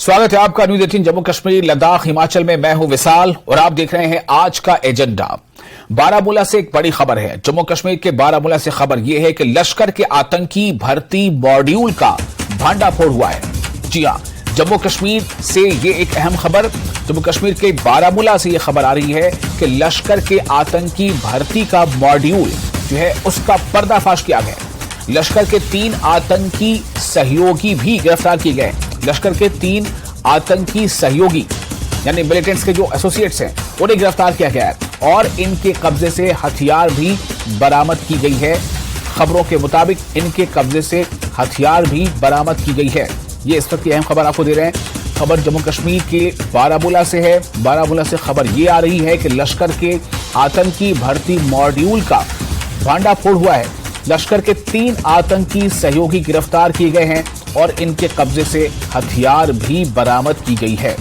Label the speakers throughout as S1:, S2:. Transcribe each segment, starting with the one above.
S1: स्वागत है आपका न्यूज 18 जम्मू कश्मीर लद्दाख हिमाचल में। मैं हूं विशाल और आप देख रहे हैं आज का एजेंडा। बारामूला से एक बड़ी खबर है। जम्मू कश्मीर के बारामूला से खबर यह है कि लश्कर के आतंकी भर्ती मॉड्यूल का भांडाफोड़ हुआ है। जी हां, जम्मू कश्मीर से यह एक अहम खबर, जम्मू कश्मीर के बारामूला से यह खबर आ रही है कि लश्कर के आतंकी भर्ती का मॉड्यूल जो है उसका पर्दाफाश किया गया। लश्कर के 3 आतंकी सहयोगी भी गिरफ्तार किए गए। लश्कर के 3 आतंकी सहयोगी यानी मिलिटेंट्स के जो एसोसिएट्स हैं उन्हें गिरफ्तार किया गया है और इनके कब्जे से हथियार भी बरामद की गई है। खबरों के मुताबिक इनके कब्जे से हथियार भी बरामद की गई है। ये इस वक्त की अहम खबर आपको दे रहे हैं। खबर जम्मू कश्मीर के बारामूला से है। बारामूला से खबर ये आ रही है कि लश्कर के आतंकी भर्ती मॉड्यूल का भांडाफोड़ हुआ है। लश्कर के 3 आतंकी सहयोगी गिरफ्तार किए गए हैं और इनके कब्जे से हथियार भी बरामद की गई है।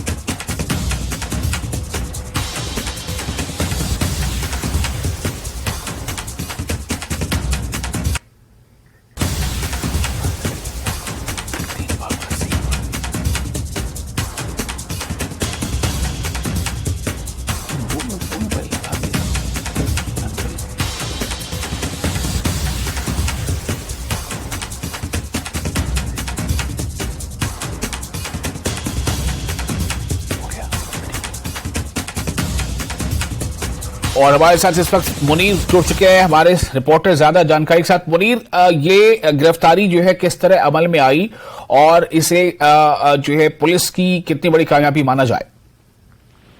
S1: और हमारे साथ इस वक्त मुनीर जुड़ चुके हैं, हमारे रिपोर्टर। ज्यादा जानकारी के साथ मुनीर, ये गिरफ्तारी जो है किस तरह अमल में आई और इसे जो है पुलिस की कितनी बड़ी कामयाबी माना जाए?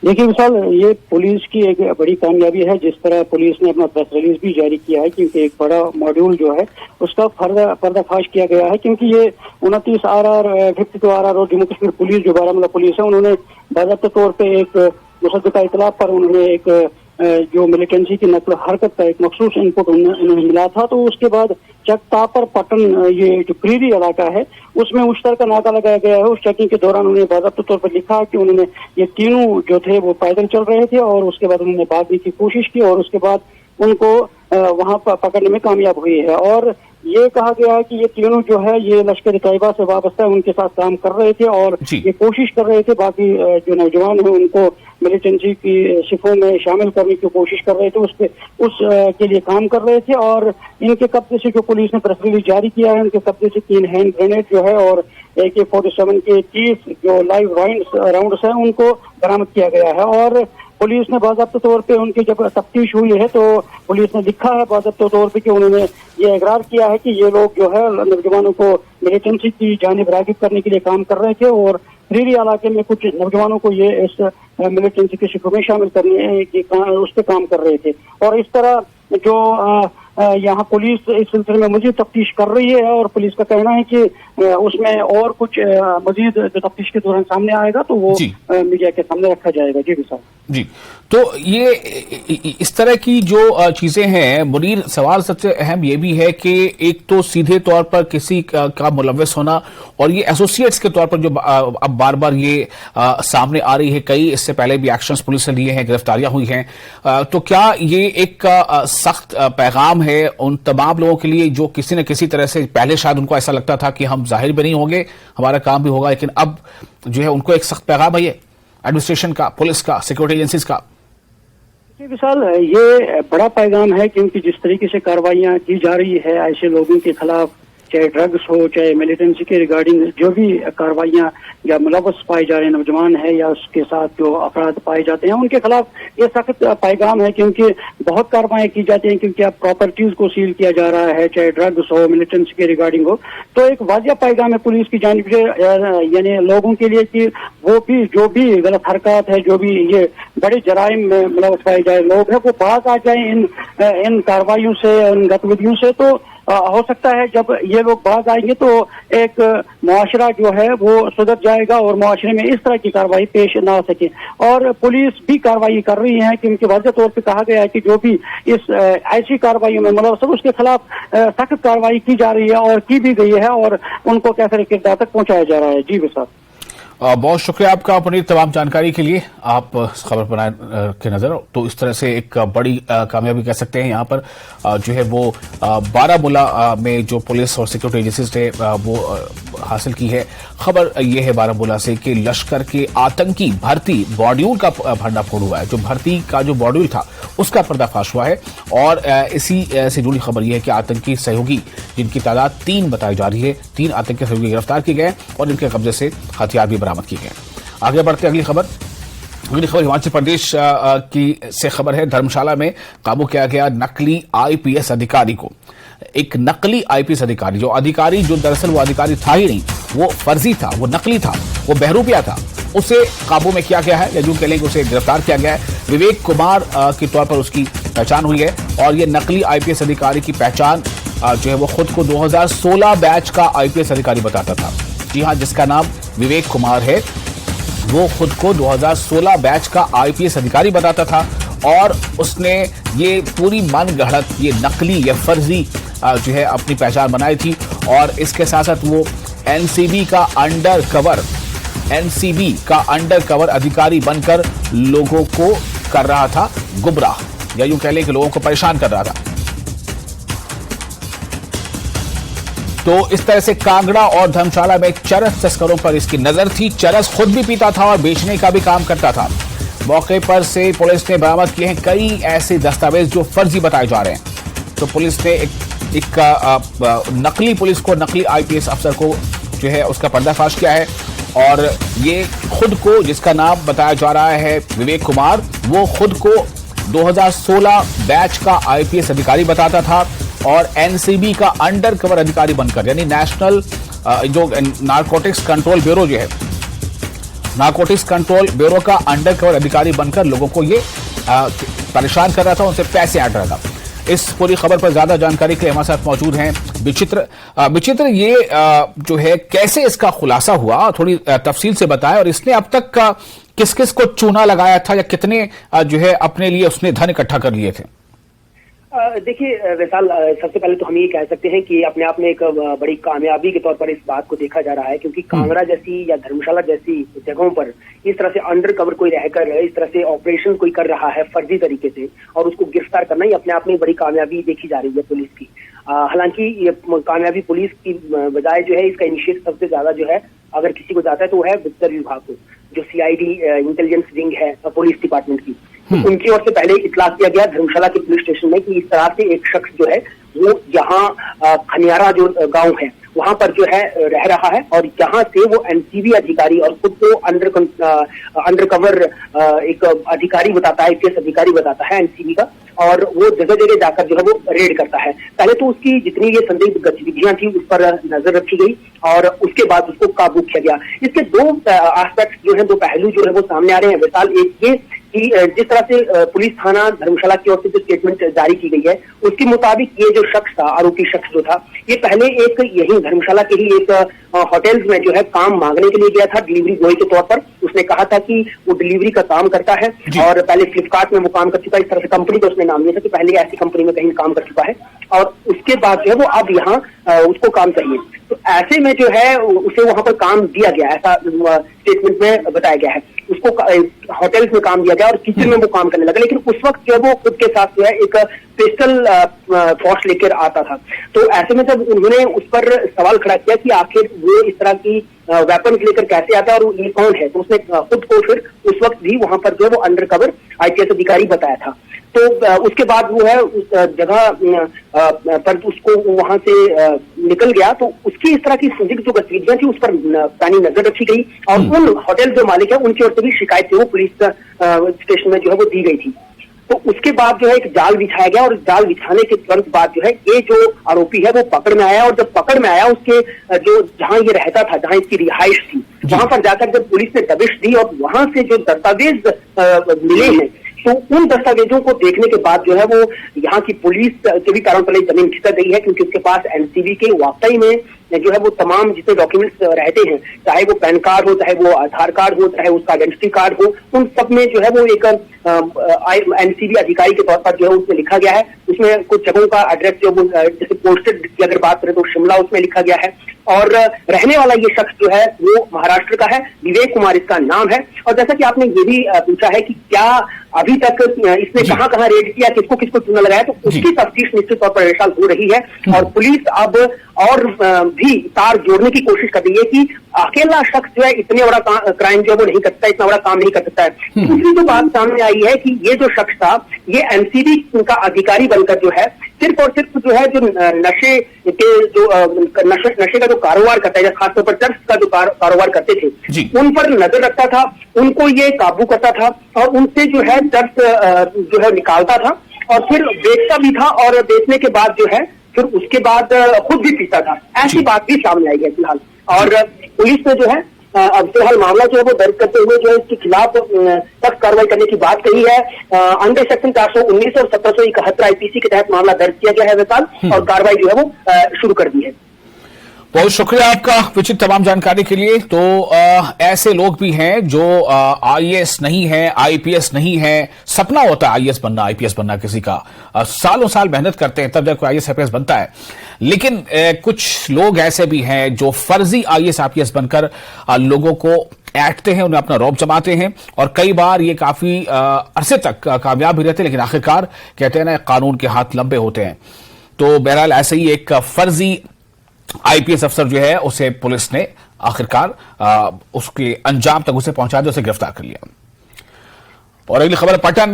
S2: देखिए विशाल, ये पुलिस की एक बड़ी कामयाबी है। जिस तरह पुलिस ने अपना प्रेस रिलीज भी जारी किया है, क्योंकि एक बड़ा मॉड्यूल जो है उसका पर्दाफाश किया गया है। क्योंकि ये 29 RR 52 RR और जम्मू कश्मीर पुलिस जो बारामूला पुलिस है, उन्होंने बाकायदा तौर पर एक मुसद्दका इतलाफ पर उन्होंने एक जो मिलिटेंसी की नकल हरकत का एक मखसूस इनपुट उन्हें मिला था। तो उसके बाद चकतापर पटन, ये जो क्रीरी इलाका है, उसमें मुश्तरक नाका लगाया गया है। उस चेकिंग के दौरान उन्होंने बाकायदा तौर पर लिखा कि उन्होंने ये तीनों जो थे वो पैदल चल रहे थे और उसके बाद उन्होंने भागने की कोशिश की और उसके बाद उनको वहां पर पकड़ने में कामयाब हुई है। और ये कहा गया है कि ये तीनों जो है ये लश्कर तैयबा से वाबस्ता है, उनके साथ काम कर रहे थे और ये कोशिश कर रहे थे बाकी जो नौजवान है उनको मिलिटेंसी की सिफों में शामिल करने की कोशिश कर रहे थे, उस के लिए काम कर रहे थे। और इनके कब्जे से जो पुलिस ने प्रेस रिलीज जारी किया है, उनके कब्जे से 3 हैंड ग्रेनेड जो है और AK-47 के 30 जो लाइव राउंड्स हैं उनको बरामद किया गया है। और पुलिस ने बाकायदा तौर पे उनकी जब तफ्तीश हुई है तो पुलिस ने लिखा है बाकायदा तौर पे कि उन्होंने ये इकरार किया है कि ये लोग जो है नौजवानों को मिलिटेंसी की जानिब रागिब करने के लिए काम कर रहे थे और क्रीरी इलाके में कुछ नौजवानों को ये इस मिलिटेंसी के शिकों में शामिल करने की उस पर काम कर रहे थे। और इस तरह जो यहाँ पुलिस इस सिलसिले में मजीद तफ्तीश कर रही है और पुलिस का कहना है कि उसमें और कुछ मजीद तफ्तीश के दौरान सामने आएगा तो वो मीडिया के सामने रखा जाएगा। जी विशाल
S1: जी, तो ये इस तरह की जो चीजें हैं मुनीर, सवाल सबसे अहम ये भी है कि एक तो सीधे तौर पर किसी का मुलव्वस होना और ये एसोसिएट्स के तौर पर जो अब बार बार ये सामने आ रही है, कई इससे पहले भी एक्शंस पुलिस ने लिए हैं, गिरफ्तारियां हुई हैं, तो क्या ये एक सख्त पैगाम है उन तमाम लोगों के लिए जो किसी न किसी तरह से पहले शायद उनको ऐसा लगता था कि हम जाहिर भी नहीं होंगे, हमारा काम भी होगा, लेकिन अब जो है उनको एक सख्त पैगाम है ये एडमिनिस्ट्रेशन का, पुलिस का, सिक्योरिटी एजेंसीज का?
S2: विशाल, ये बड़ा पैगाम है क्योंकि जिस तरीके से कार्रवाइयां की जा रही है ऐसे लोगों के खिलाफ, चाहे ड्रग्स हो चाहे मिलिटेंसी के रिगार्डिंग जो भी कार्रवाइयां या मुलव्वस पाए जा रहे हैं, नौजवान है या उसके साथ जो अपराध पाए जाते हैं उनके खिलाफ ये सख्त पैगाम है। क्योंकि बहुत कार्रवाई की जाती हैं, क्योंकि अब प्रॉपर्टीज को सील किया जा रहा है, चाहे ड्रग्स हो मिलिटेंसी के रिगार्डिंग हो, तो एक वाजिया पैगाम है पुलिस की जानिब से यानी लोगों के लिए कि वो भी जो भी गलत हरकत है, जो भी ये बड़े जराइम में मुलव्वस पाए जाए लोग हैं, वो बाहर आ जाए इन कार्रवाइयों से, इन गतिविधियों से। तो हो सकता है जब ये लोग बाहर आएंगे तो एक मुआशरा जो है वो सुधर जाएगा और मुआशरे में इस तरह की कार्रवाई पेश ना सके। और पुलिस भी कार्रवाई कर रही है क्योंकि वाज़ेह तौर पे कहा गया है कि जो भी इस ऐसी कार्रवाई में मुलव्वस उसके खिलाफ सख्त कार्रवाई की जा रही है और की भी गई है और उनको कैसे किरदार तक पहुंचाया जा रहा है। जी विशाल।
S1: बहुत शुक्रिया आपका अपनी तमाम जानकारी के लिए। आप इस खबर पर के नजर तो इस तरह से एक बड़ी कामयाबी कह सकते हैं यहाँ पर जो है वो बारामूला में जो पुलिस और सिक्योरिटी एजेंसीज ने वो हासिल की है। खबर ये है बारामूला से कि लश्कर के आतंकी भर्ती मॉड्यूल का भंडाफोड़ हुआ है। जो भर्ती का जो मॉड्यूल था उसका पर्दाफाश हुआ है और इसी से जुड़ी खबर यह है कि आतंकी सहयोगी जिनकी तादाद 3 बताई जा रही है, 3 आतंकी सहयोगी गिरफ्तार किए गए और इनके कब्जे से हथियार भी बरामद किए गए। आगे बढ़ते अगली खबर हिमाचल प्रदेश की से खबर है। धर्मशाला में काबू किया गया नकली आईपीएस अधिकारी को। एक नकली आईपीएस अधिकारी जो दरअसल वो अधिकारी था ही नहीं, वो फर्जी था, वो नकली था, वो बहरूपिया था, उसे काबू में किया गया है या यूं कह लें कि उसे गिरफ्तार किया गया है। विवेक कुमार के तौर पर उसकी पहचान हुई है और ये नकली आईपीएस अधिकारी की पहचान जो है वो खुद को 2016 बैच का आईपीएस अधिकारी बताता था। जी हाँ, जिसका नाम विवेक कुमार है वो खुद को 2016 बैच का आईपीएस अधिकारी बताता था और उसने ये पूरी मनगढ़ंत, ये नकली, ये फर्जी जो है अपनी पहचान बनाई थी और इसके साथ साथ वो एनसीबी का अंडर कवर अधिकारी बनकर लोगों को कर रहा था गुमराह या यूं कह लें कि लोगों को परेशान कर रहा था। तो इस तरह से कांगड़ा और धर्मशाला में चरस तस्करों पर इसकी नजर थी। चरस खुद भी पीता था और बेचने का भी काम करता था। मौके पर से पुलिस ने बरामद किए हैं कई ऐसे दस्तावेज जो फर्जी बताए जा रहे हैं। तो पुलिस ने एक नकली आईपीएस अफसर को जो है उसका पर्दाफाश किया है और ये खुद को, जिसका नाम बताया जा रहा है विवेक कुमार, वो खुद को 2016 बैच का आईपीएस अधिकारी बताता था और एनसीबी का अंडर कवर अधिकारी बनकर, यानी नेशनल जो नारकोटिक्स कंट्रोल ब्यूरो जो है, नारकोटिक्स कंट्रोल ब्यूरो का अंडर कवर अधिकारी बनकर लोगों को ये परेशान कर रहा था, उनसे पैसे ऐंठ रहा था। इस पूरी खबर पर ज्यादा जानकारी के लिए हमारे साथ मौजूद हैं विचित्र। ये जो है कैसे इसका खुलासा हुआ, थोड़ी तफसील से बताएं और इसने अब तक किस किस को चूना लगाया था या कितने जो है अपने लिए उसने धन इकट्ठा कर लिए थे?
S3: देखिए विशाल, सबसे पहले तो हम ये कह सकते हैं कि अपने आप में एक बड़ी कामयाबी के तौर पर इस बात को देखा जा रहा है, क्योंकि कांगड़ा जैसी या धर्मशाला जैसी जगहों पर इस तरह से अंडर कवर कोई रहकर इस तरह से ऑपरेशन कोई कर रहा है फर्जी तरीके से और उसको गिरफ्तार करना ही अपने आप में बड़ी कामयाबी देखी जा रही है पुलिस की। हालांकि ये कामयाबी पुलिस की बजाय जो है इसका इनिशिएट सबसे ज्यादा जो है अगर किसी को जाता है तो वो है गुप्तचर विभाग को, जो सीआईडी इंटेलिजेंस विंग है पुलिस डिपार्टमेंट की। उनकी ओर से पहले इतला किया गया धर्मशाला के पुलिस स्टेशन में कि इस तरह से एक शख्स जो है वो जहां खनियारा जो गांव है वहां पर जो है रह रहा है और जहां से वो एनसीबी अधिकारी और खुद को अंडर कवर एक अधिकारी बताता है, आईपीएस अधिकारी बताता है एनसीबी का, और वो जगह जगह जाकर जो है वो रेड करता है। पहले तो उसकी जितनी ये संदिग्ध गतिविधियां थी उस पर नजर रखी गई और उसके बाद उसको काबू किया गया। इसके दो एस्पेक्ट जो है, दो पहलू जो है वो सामने आ रहे हैं विशाल। एक ये कि जिस तरह से पुलिस थाना धर्मशाला की ओर से जो स्टेटमेंट जारी की गई है उसके मुताबिक ये जो शख्स था, आरोपी शख्स जो था, ये पहले एक यही धर्मशाला के ही एक होटल्स में जो है काम मांगने के लिए गया था डिलीवरी बॉय के तौर पर। उसने कहा था कि वो डिलीवरी का काम करता है और पहले फ्लिपकार्ट में वो काम कर चुका है, इस तरह से कंपनी को उसने नाम दिया था कि पहले ऐसी कंपनी में कहीं काम कर चुका है और उसके बाद जो है वो अब यहाँ उसको काम चाहिए। तो ऐसे में जो है उसे वहां पर काम दिया गया, ऐसा स्टेटमेंट में बताया गया है। उसको होटल्स में काम दिया गया और किचन में वो काम करने लगा, लेकिन उस वक्त जो वो खुद के साथ जो है एक पिस्टल फॉर्स लेकर आता था। तो ऐसे में जब उन्होंने उस पर सवाल खड़ा किया कि आखिर वो इस तरह की वेपन लेकर कैसे आता है और ये कौन है, तो उसने खुद को फिर उस वक्त भी वहां पर जो है वो अंडर कवर आईपीएस अधिकारी बताया था। तो उसके बाद वो है उस जगह पर उसको वहां से निकल गया, तो उसकी इस तरह की संदिग्ध जो गतिविधियां थी उस पर पैनी नजर रखी गई और उन होटल जो मालिक है उनकी ओर से भी शिकायत जो पुलिस स्टेशन में जो है वो दी गई थी। तो उसके बाद जो है एक जाल बिछाया गया और जाल बिछाने के तुरंत बाद जो है ये जो आरोपी है वो पकड़ में आया और जब पकड़ में आया उसके जो जहां ये रहता था, जहां इसकी रिहाइश थी, वहां पर जाकर जब पुलिस ने दबिश दी और वहां से जो दस्तावेज मिले हैं तो उन दस्तावेजों को देखने के बाद जो है वो यहाँ की पुलिस के भी कारण पर जमीन खिसक गई है, क्योंकि उसके पास एनसीबी के वाकई में जो है वो तमाम जितने डॉक्यूमेंट्स रहते हैं, चाहे वो पैन कार्ड हो, चाहे वो आधार कार्ड हो, चाहे उसका आइडेंटिटी कार्ड हो, उन सब में जो है वो एक एनसीबी अधिकारी के तौर पर जो है उसमें लिखा गया है। उसमें कुछ जगहों का एड्रेस जो जैसे पोस्टेड की अगर बात करें तो शिमला उसमें लिखा गया है, और रहने वाला ये शख्स जो है वो महाराष्ट्र का है, विवेक कुमार इसका नाम है। और जैसा कि आपने ये भी पूछा है कि क्या अभी तक इसने कहां रेड किया, किसको किसको चूना लगाया, तो उसकी तफ्तीश निश्चित तौर पर विशाल हो रही है और पुलिस अब और भी तार जोड़ने की कोशिश कर रही है कि अकेला शख्स जो है इतने बड़ा क्राइम जो है वो नहीं करता, इतना बड़ा काम नहीं कर सकता है। दूसरी जो बात सामने आई है कि ये जो शख्स था ये एमसीबी का अधिकारी बनकर जो है सिर्फ और सिर्फ जो है जो नशे का जो कारोबार करता है, खासतौर पर चर्च का जो कारोबार करते थे उन पर नजर रखता था, उनको ये काबू करता था और उनसे जो है चर्च जो है निकालता था और फिर बेचता भी था और बेचने के बाद जो है फिर उसके बाद खुद भी पीता था। ऐसी बात भी सामने आई है फिलहाल और पुलिस ने जो है अब फिलहाल मामला जो है वो दर्ज करते हुए जो है इसके खिलाफ सख्त कार्रवाई करने की बात कही है। अंडर सेक्शन 419 और 1771 आईपीसी के तहत मामला दर्ज किया गया है विशाल और कार्रवाई जो है वो शुरू कर दी है।
S1: बहुत शुक्रिया आपका विचित्र तमाम जानकारी के लिए। तो ऐसे लोग भी हैं जो आईएएस नहीं है, आईपीएस नहीं है, सपना होता है आईएएस बनना, आईपीएस बनना किसी का, सालों साल मेहनत करते हैं तब जाकर आईएएस आईपीएस बनता है। लेकिन कुछ लोग ऐसे भी हैं जो फर्जी आईएएस आईपीएस बनकर लोगों को ऐंठते हैं, उन्हें अपना रौब जमाते हैं और कई बार ये काफी अरसे तक कामयाब भी रहते हैं, लेकिन आखिरकार कहते हैं ना कानून के हाथ लंबे होते हैं। तो बहरहाल ऐसे ही एक फर्जी आईपीएस अफसर जो है उसे पुलिस ने आखिरकार उसके अंजाम तक उसे पहुंचा दिया, उसे गिरफ्तार कर लिया। और अगली खबर पटन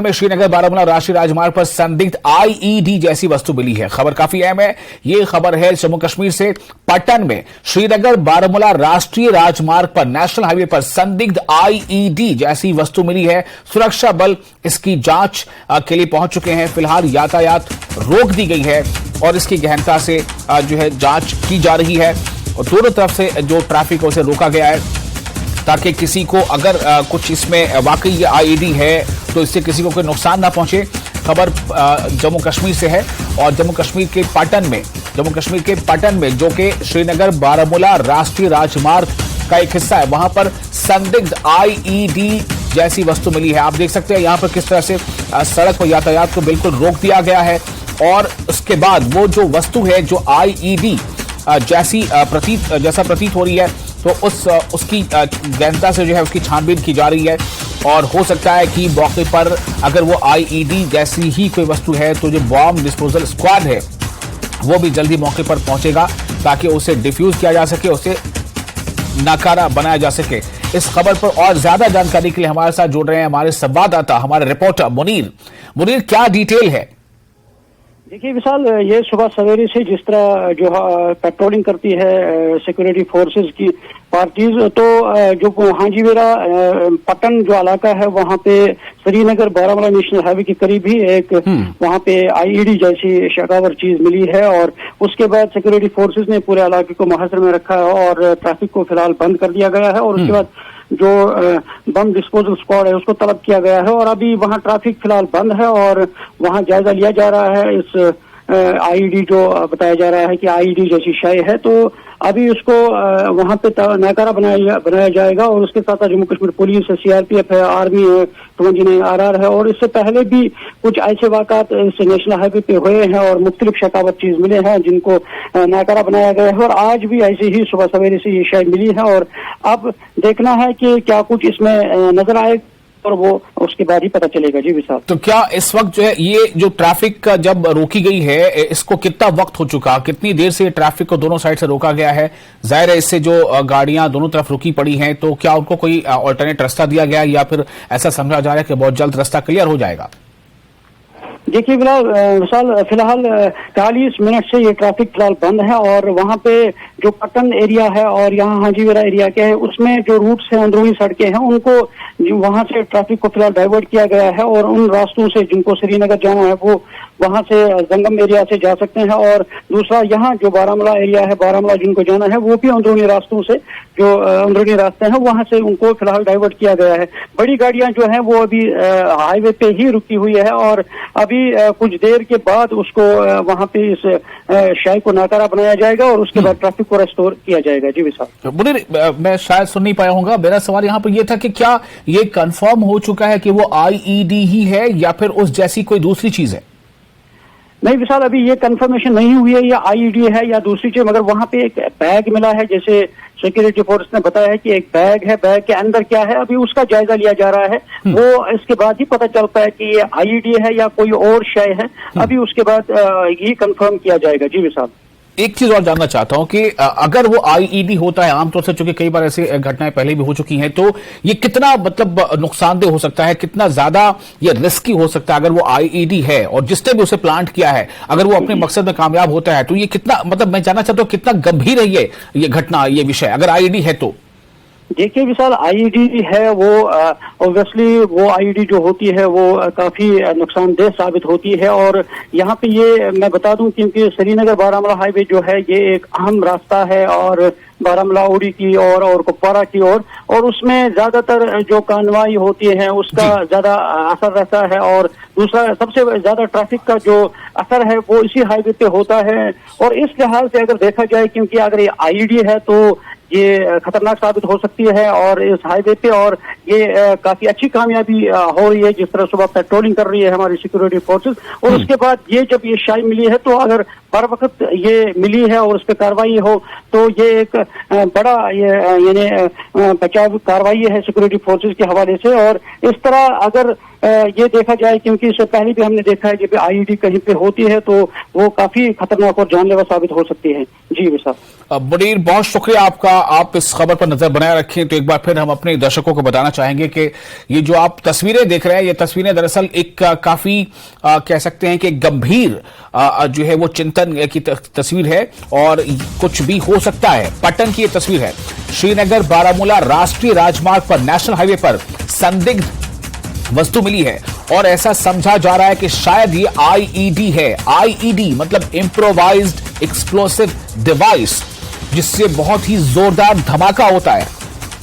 S1: में श्रीनगर बारामूला राष्ट्रीय राजमार्ग पर संदिग्ध आईईडी जैसी वस्तु मिली है। खबर काफी अहम है, ये खबर है जम्मू कश्मीर से। पटन में श्रीनगर बारामूला राष्ट्रीय राजमार्ग पर नेशनल हाईवे पर संदिग्ध आईईडी जैसी वस्तु मिली है। सुरक्षा बल इसकी जांच के लिए पहुंच चुके हैं। फिलहाल यातायात रोक दी गई है और इसकी गहनता से जो है जांच की जा रही है और दोनों तरफ से जो ट्रैफिक है उसे रोका गया है ताकि किसी को अगर कुछ इसमें वाकई ये आईईडी है तो इससे किसी को कोई नुकसान ना पहुंचे। खबर जम्मू कश्मीर से है और जम्मू कश्मीर के पटन में जो कि श्रीनगर बारामूला राष्ट्रीय राजमार्ग का एक हिस्सा है, वहां पर संदिग्ध आईईडी जैसी वस्तु मिली है। आप देख सकते हैं यहां पर किस तरह से सड़क और यातायात को बिल्कुल रोक दिया गया है और उसके बाद वो जो वस्तु है जो आईईडी जैसा प्रतीत हो रही है तो उसकी गहनता से जो है उसकी छानबीन की जा रही है और हो सकता है कि मौके पर अगर वो आईईडी जैसी ही कोई वस्तु है तो जो बॉम्ब डिस्पोजल स्क्वाड है वो भी जल्दी मौके पर पहुंचेगा ताकि उसे डिफ्यूज किया जा सके, उसे नाकारा बनाया जा सके। इस खबर पर और ज्यादा जानकारी के लिए हमारे साथ जुड़ रहे हैं हमारे संवाददाता, हमारे रिपोर्टर मुनीर, क्या डिटेल है?
S2: देखिए विशाल, ये सुबह सवेरे से जिस तरह जो पेट्रोलिंग करती है सिक्योरिटी फोर्सेस की पार्टीज, तो जो हाजीवेरा पटन जो इलाका है वहां पे श्रीनगर बारामूला नेशनल हाईवे के करीब ही एक वहां पे आईईडी जैसी शकावर चीज मिली है और उसके बाद सिक्योरिटी फोर्सेस ने पूरे इलाके को मुहसर में रखा है और ट्रैफिक को फिलहाल बंद कर दिया गया है और उसके बाद जो बम डिस्पोजल स्क्वाड है उसको तलब किया गया है और अभी वहां ट्रैफिक फिलहाल बंद है और वहां जायजा लिया जा रहा है। इस आईईडी जो बताया जा रहा है कि आईईडी जैसी शय है तो अभी उसको वहां पे नाकारा बनाया जाएगा और उसके साथ जम्मू कश्मीर पुलिस है, सीआरपीएफ है, आर्मी है, 29 RR है और इससे पहले भी कुछ ऐसे वाकयात इस नेशनल हाईवे पे हुए हैं और मुख्तलिफ शकावत चीज मिले हैं जिनको नाकारा बनाया गया है और आज भी ऐसे ही सुबह सवेरे से ये शय मिली है और अब देखना है कि क्या कुछ इसमें नजर आए और वो उसके बाद ही पता चलेगा। जी विशाल,
S1: तो क्या इस वक्त जो है ये जो ट्रैफिक का जब रोकी गई है इसको कितना वक्त हो चुका, कितनी देर से ट्रैफिक को दोनों साइड से रोका गया है? जाहिर है इससे जो गाड़ियां दोनों तरफ रुकी पड़ी हैं तो क्या उनको कोई ऑल्टरनेट रास्ता दिया गया या फिर ऐसा समझा जा रहा है कि बहुत जल्द रास्ता क्लियर हो जाएगा?
S2: देखिए फिलहाल 40 मिनट से ये ट्रैफिक फिलहाल बंद है और वहाँ पे जो पटन एरिया है और यहाँ हाजीवेरा एरिया के है उसमें जो रूट्स हैं, अंदरूनी सड़कें हैं, उनको वहाँ से ट्रैफिक को फिलहाल डाइवर्ट किया गया है और उन रास्तों से जिनको श्रीनगर जाना है वो वहाँ से जंगम एरिया से जा सकते हैं और दूसरा यहाँ जो बारामूला एरिया है, बारामूला जिनको जाना है वो भी अंदरूनी रास्तों से जो अंदरूनी रास्ते हैं वहाँ से उनको फिलहाल डाइवर्ट किया गया है। बड़ी गाड़ियां जो हैं वो अभी हाईवे पे ही रुकी हुई है और अभी कुछ देर के बाद उसको वहाँ पे इस शाही को नाकारा बनाया जाएगा और उसके बाद ट्रैफिक को रेस्टोर किया जाएगा। जी विशाल,
S1: मुनीर, मैं शायद सुन नहीं पाया हूँ, मेरा सवाल यहाँ पर यह था कि क्या ये कंफर्म हो चुका है कि वो आईईडी ही है या फिर उस जैसी कोई दूसरी चीज है?
S2: नहीं विशाल, अभी ये कंफर्मेशन नहीं हुई है या आईईडी है या दूसरी चीज, मगर वहां पे एक बैग मिला है, जैसे सिक्योरिटी फोर्स ने बताया है कि एक बैग है, बैग के अंदर क्या है अभी उसका जायजा लिया जा रहा है। वो इसके बाद ही पता चलता है कि ये आईईडी है या कोई और शय है, अभी उसके बाद ये कंफर्म किया जाएगा। जी विशाल,
S1: एक चीज और जानना चाहता हूं कि अगर वो आईईडी होता है, आमतौर से चूंकि कई बार ऐसी घटनाएं पहले भी हो चुकी हैं, तो ये कितना मतलब नुकसानदेह हो सकता है, कितना ज्यादा ये रिस्की हो सकता है अगर वो आईईडी है और जिसने भी उसे प्लांट किया है अगर वो अपने मकसद में कामयाब होता है, तो ये कितना, मतलब मैं जानना चाहता हूं कितना गंभीर है ये घटना, ये विषय अगर आईईडी है तो।
S2: देखिए विशाल, आईईडी है वो ऑब्वियसली वो आईईडी जो होती है वो काफी नुकसानदेह साबित होती है। और यहाँ पे ये मैं बता दूं क्योंकि श्रीनगर बारामूला हाईवे जो है ये एक अहम रास्ता है और बारामूला उड़ी की और कुपवारा की ओर, और उसमें ज्यादातर जो कार्रवाई होती है उसका ज्यादा असर रहता है। और दूसरा सबसे ज्यादा ट्रैफिक का जो असर है वो इसी हाईवे पे होता है। और इस लिहाज से अगर देखा जाए, क्योंकि अगर ये आईईडी है तो ये खतरनाक साबित हो सकती है और इस हाईवे पे, और ये काफी अच्छी कामयाबी हो रही है। जिस तरह सुबह पेट्रोलिंग कर रही है हमारी सिक्योरिटी फोर्सेस, और उसके बाद ये जब ये शाई मिली है तो अगर बर वक्त ये मिली है और उस पर कार्रवाई हो तो ये एक बड़ा यानी बचाव कार्रवाई है सिक्योरिटी फोर्सेस के हवाले से। और इस तरह अगर ये देखा जाए, क्योंकि इससे पहले भी हमने देखा है जब आईईडी कहीं पे होती है तो वो काफी खतरनाक और जानलेवा साबित हो सकती है। जी विशाल।
S1: मुनीर, बहुत शुक्रिया आपका, आप इस खबर पर नजर बनाए रखें। तो एक बार फिर हम अपने दर्शकों को बताना चाहेंगे कि ये जो आप तस्वीरें देख रहे हैं, ये तस्वीरें दरअसल एक काफी कह सकते हैं कि गंभीर जो है वो चिंतन की तस्वीर है और कुछ भी हो सकता है। पटन की ये तस्वीर है, श्रीनगर बारामूला राष्ट्रीय राजमार्ग पर नेशनल हाईवे पर संदिग्ध वस्तु मिली है और ऐसा समझा जा रहा है कि शायद ये आईईडी है। आईईडी मतलब इम्प्रोवाइज्ड एक्सप्लोसिव डिवाइस, जिससे बहुत ही जोरदार धमाका होता है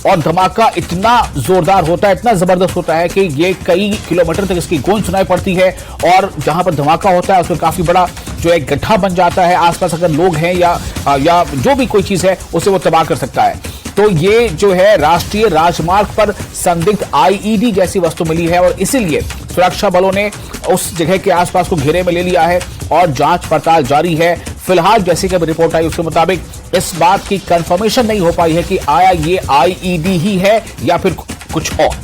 S1: और धमाका इतना जोरदार होता है, इतना जबरदस्त होता है कि ये कई किलोमीटर तक इसकी गूंज सुनाई पड़ती है और जहां पर धमाका होता है उसमें काफी बड़ा जो है गड्ढा बन जाता है। आसपास अगर लोग हैं या जो भी कोई चीज है उसे वो तबाह कर सकता है। तो ये जो है राष्ट्रीय राजमार्ग पर संदिग्ध आईईडी जैसी वस्तु मिली है और इसीलिए सुरक्षा बलों ने उस जगह के आसपास को घेरे में ले लिया है और जांच पड़ताल जारी है। फिलहाल जैसी कि रिपोर्ट आई उसके मुताबिक इस बात की कंफर्मेशन नहीं हो पाई है कि आया ये आईईडी ही है या फिर कुछ और।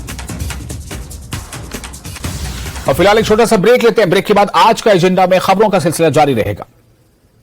S1: फिलहाल एक छोटा सा ब्रेक लेते हैं, ब्रेक के बाद आज का एजेंडा में खबरों का सिलसिला जारी रहेगा।